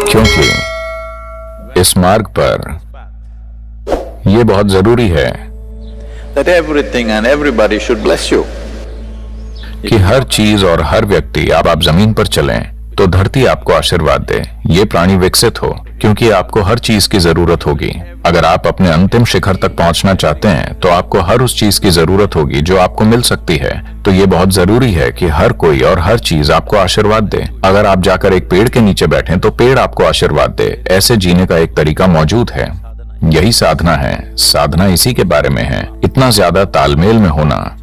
क्योंकि इस मार्ग पर यह बहुत जरूरी है that everything and everybody should bless you. कि हर चीज और हर व्यक्ति, आप जमीन पर चलें तो धरती आपको आशीर्वाद दे, ये प्राणी विकसित हो, क्योंकि आपको हर चीज की जरूरत होगी। अगर आप अपने अंतिम शिखर तक पहुंचना चाहते हैं तो आपको हर उस चीज की जरूरत होगी जो आपको मिल सकती है। तो ये बहुत जरूरी है कि हर कोई और हर चीज आपको आशीर्वाद दे। अगर आप जाकर एक पेड़ के नीचे बैठें तो पेड़ आपको आशीर्वाद दे। ऐसे जीने का एक तरीका मौजूद है। यही साधना है। साधना इसी के बारे में है, इतना ज्यादा तालमेल में होना।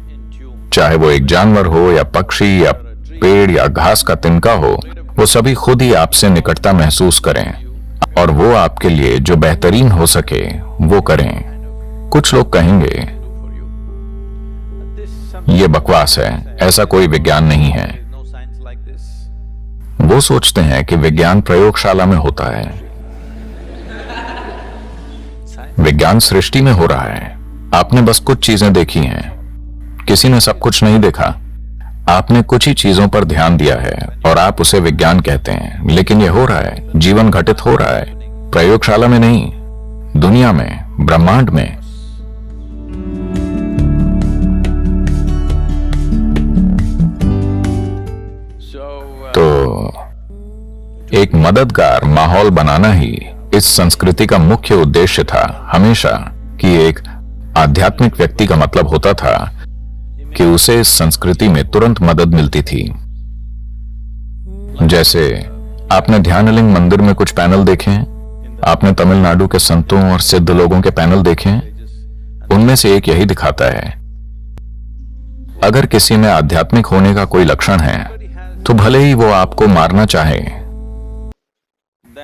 चाहे वो एक जानवर हो या पक्षी या पेड़ या घास का तिनका हो, वो सभी खुद ही आपसे निकटता महसूस करें और वो आपके लिए जो बेहतरीन हो सके वो करें। कुछ लोग कहेंगे ये बकवास है, ऐसा कोई विज्ञान नहीं है। वो सोचते हैं कि विज्ञान प्रयोगशाला में होता है। विज्ञान सृष्टि में हो रहा है। आपने बस कुछ चीजें देखी हैं, किसी ने सब कुछ नहीं देखा। आपने कुछ ही चीजों पर ध्यान दिया है और आप उसे विज्ञान कहते हैं, लेकिन यह हो रहा है। जीवन घटित हो रहा है, प्रयोगशाला में नहीं, दुनिया में, ब्रह्मांड में। तो एक मददगार माहौल बनाना ही इस संस्कृति का मुख्य उद्देश्य था हमेशा। कि एक आध्यात्मिक व्यक्ति का मतलब होता था कि उसे इस संस्कृति में तुरंत मदद मिलती थी। जैसे आपने ध्यानलिंग मंदिर में कुछ पैनल देखे हैं, आपने तमिलनाडु के संतों और सिद्ध लोगों के पैनल देखे हैं। उनमें से एक यही दिखाता है, अगर किसी में आध्यात्मिक होने का कोई लक्षण है तो भले ही वो आपको मारना चाहे,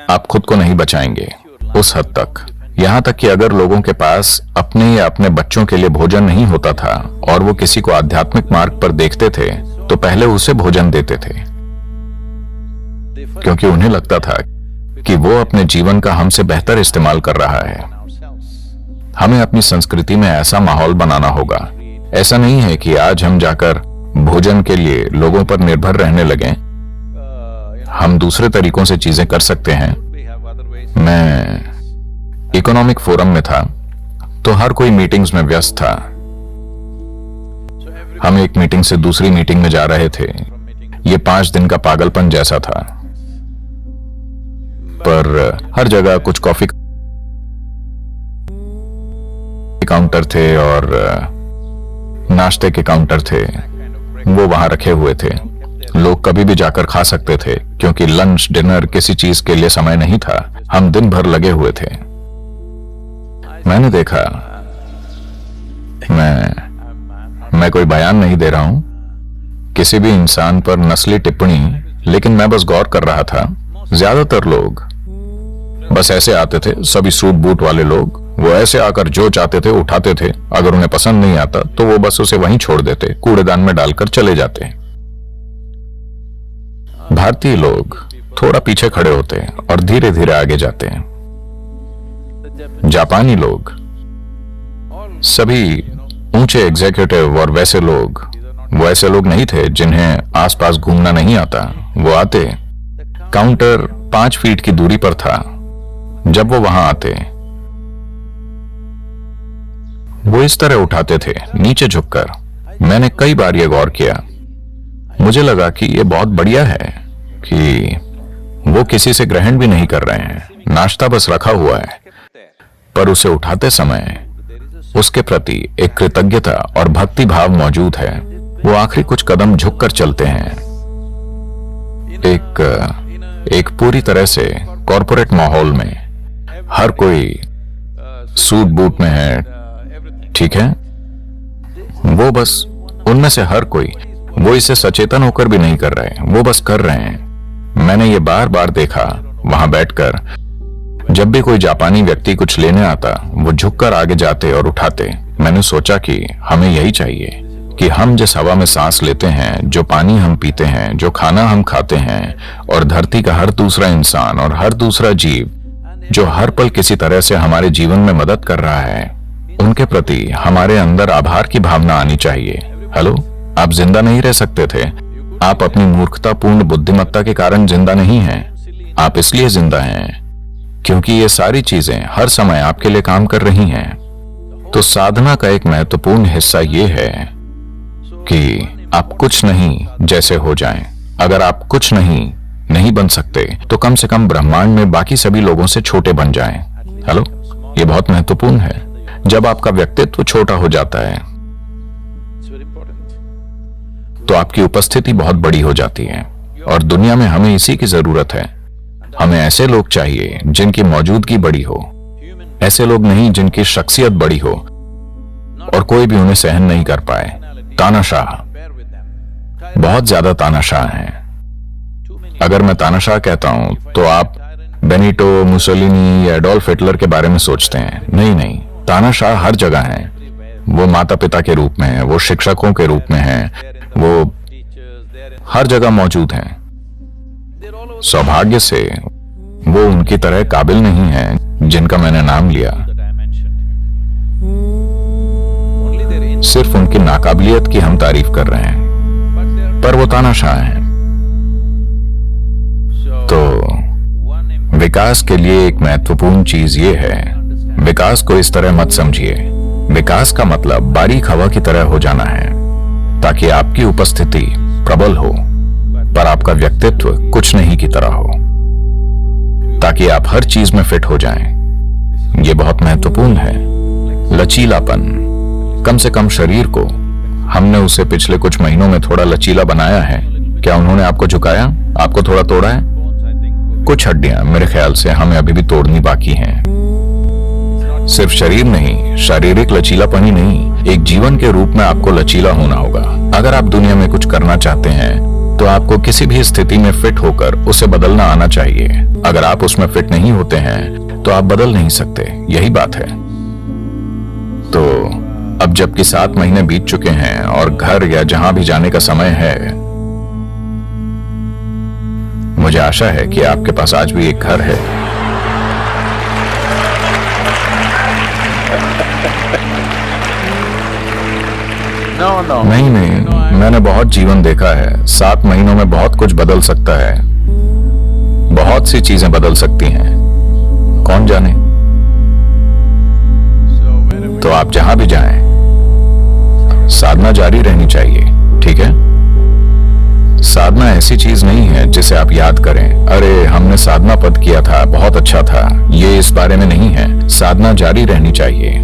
आप खुद को नहीं बचाएंगे उस हद तक। यहां तक कि अगर लोगों के पास अपने या अपने बच्चों के लिए भोजन नहीं होता था और वो किसी को आध्यात्मिक मार्ग पर देखते थे तो पहले उसे भोजन देते थे, क्योंकि उन्हें लगता था कि वो अपने जीवन का हमसे बेहतर इस्तेमाल कर रहा है। हमें अपनी संस्कृति में ऐसा माहौल बनाना होगा। ऐसा नहीं है कि आज हम जाकर भोजन के लिए लोगों पर निर्भर रहने लगें। हम दूसरे तरीकों से चीजें कर सकते हैं। मैं इकोनॉमिक फोरम में था तो हर कोई मीटिंग्स में व्यस्त था। हम एक मीटिंग से दूसरी मीटिंग में जा रहे थे। ये 5 दिन का पागलपन जैसा था। पर हर जगह कुछ कॉफी काउंटर थे और नाश्ते के काउंटर थे, वो वहां रखे हुए थे। लोग कभी भी जाकर खा सकते थे, क्योंकि लंच डिनर किसी चीज के लिए समय नहीं था। हम दिन भर लगे हुए थे। मैंने देखा, मैं कोई बयान नहीं दे रहा हूं किसी भी इंसान पर नस्ली टिप्पणी, लेकिन मैं बस गौर कर रहा था। ज्यादातर लोग बस ऐसे आते थे, सभी सूट बूट वाले लोग। वो ऐसे आकर जो चाहते थे उठाते थे। अगर उन्हें पसंद नहीं आता तो वो बस उसे वहीं छोड़ देते, कूड़ेदान में डालकर चले जाते। भारतीय लोग थोड़ा पीछे खड़े होते और धीरे धीरे आगे जाते। जापानी लोग, सभी ऊंचे एग्जीक्यूटिव और वैसे लोग, वो ऐसे लोग नहीं थे जिन्हें आसपास घूमना नहीं आता। वो आते, काउंटर 5 फीट की दूरी पर था। जब वो वहां आते, वो इस तरह उठाते थे, नीचे झुककर। मैंने कई बार ये गौर किया। मुझे लगा कि ये बहुत बढ़िया है कि वो किसी से ग्रहण भी नहीं कर रहे हैं, नाश्ता बस रखा हुआ है, पर उसे उठाते समय उसके प्रति एक कृतज्ञता और भक्ति भाव मौजूद है। वो आखिरी कुछ कदम झुककर चलते हैं। एक पूरी तरह से कॉरपोरेट माहौल में हर कोई सूट बूट में है, ठीक है। वो बस उनमें से हर कोई, वो इसे सचेतन होकर भी नहीं कर रहे, वो बस कर रहे हैं। मैंने ये बार बार देखा वहां बैठकर। जब भी कोई जापानी व्यक्ति कुछ लेने आता, वो झुककर आगे जाते और उठाते। मैंने सोचा कि हमें यही चाहिए कि हम जिस हवा में सांस लेते हैं, जो पानी हम पीते हैं, जो खाना हम खाते हैं, और धरती का हर दूसरा इंसान और हर दूसरा जीव जो हर पल किसी तरह से हमारे जीवन में मदद कर रहा है, उनके प्रति हमारे अंदर आभार की भावना आनी चाहिए। हेलो, आप जिंदा नहीं रह सकते थे। आप अपनी मूर्खतापूर्ण बुद्धिमत्ता के कारण जिंदा नहीं हैं। आप इसलिए जिंदा हैं क्योंकि ये सारी चीजें हर समय आपके लिए काम कर रही हैं। तो साधना का एक महत्वपूर्ण हिस्सा ये है कि आप कुछ नहीं जैसे हो जाएं। अगर आप कुछ नहीं बन सकते तो कम से कम ब्रह्मांड में बाकी सभी लोगों से छोटे बन जाएं। हेलो, ये बहुत महत्वपूर्ण है। जब आपका व्यक्तित्व छोटा हो जाता है तो आपकी उपस्थिति बहुत बड़ी हो जाती है, और दुनिया में हमें इसी की जरूरत है। हमें ऐसे लोग चाहिए जिनकी मौजूदगी बड़ी हो, ऐसे लोग नहीं जिनकी शख्सियत बड़ी हो और कोई भी उन्हें सहन नहीं कर पाए। तानाशाह, बहुत ज्यादा तानाशाह हैं। अगर मैं तानाशाह कहता हूं तो आप बेनिटो मुसोलिनी या एडोल्फ हिटलर के बारे में सोचते हैं। नहीं, तानाशाह हर जगह हैं। वो माता पिता के रूप में हैं, वो शिक्षकों के रूप में हैं, वो हर जगह मौजूद हैं। सौभाग्य से वो उनकी तरह काबिल नहीं हैं जिनका मैंने नाम लिया। सिर्फ उनकी नाकाबिलियत की हम तारीफ कर रहे हैं, पर वो तानाशाह हैं। तो विकास के लिए एक महत्वपूर्ण चीज ये है, विकास को इस तरह मत समझिए। विकास का मतलब बारीक हवा की तरह हो जाना है ताकि आपकी उपस्थिति प्रबल हो, पर आपका व्यक्तित्व कुछ नहीं की तरह हो, ताकि आप हर चीज में फिट हो जाएं। यह बहुत महत्वपूर्ण है। लचीलापन, कम से कम शरीर को हमने उसे पिछले कुछ महीनों में थोड़ा लचीला बनाया है। क्या उन्होंने आपको झुकाया, आपको थोड़ा तोड़ा है? कुछ हड्डियां मेरे ख्याल से हमें अभी भी तोड़नी बाकी हैं। सिर्फ शरीर नहीं, शारीरिक लचीलापन ही नहीं, एक जीवन के रूप में आपको लचीला होना होगा। अगर आप दुनिया में कुछ करना चाहते हैं तो आपको किसी भी स्थिति में फिट होकर उसे बदलना आना चाहिए। अगर आप उसमें फिट नहीं होते हैं तो आप बदल नहीं सकते। यही बात है। तो अब जबकि 7 महीने बीत चुके हैं और घर या जहां भी जाने का समय है, मुझे आशा है कि आपके पास आज भी एक घर है। नहीं, मैंने बहुत जीवन देखा है। 7 महीनों में बहुत कुछ बदल सकता है। बहुत सी चीजें बदल सकती हैं, कौन जाने। तो आप जहां भी जाएं, साधना जारी रहनी चाहिए, ठीक है? साधना ऐसी चीज नहीं है जिसे आप याद करें, अरे हमने साधना पद किया था, बहुत अच्छा था। ये इस बारे में नहीं है। साधना जारी रहनी चाहिए।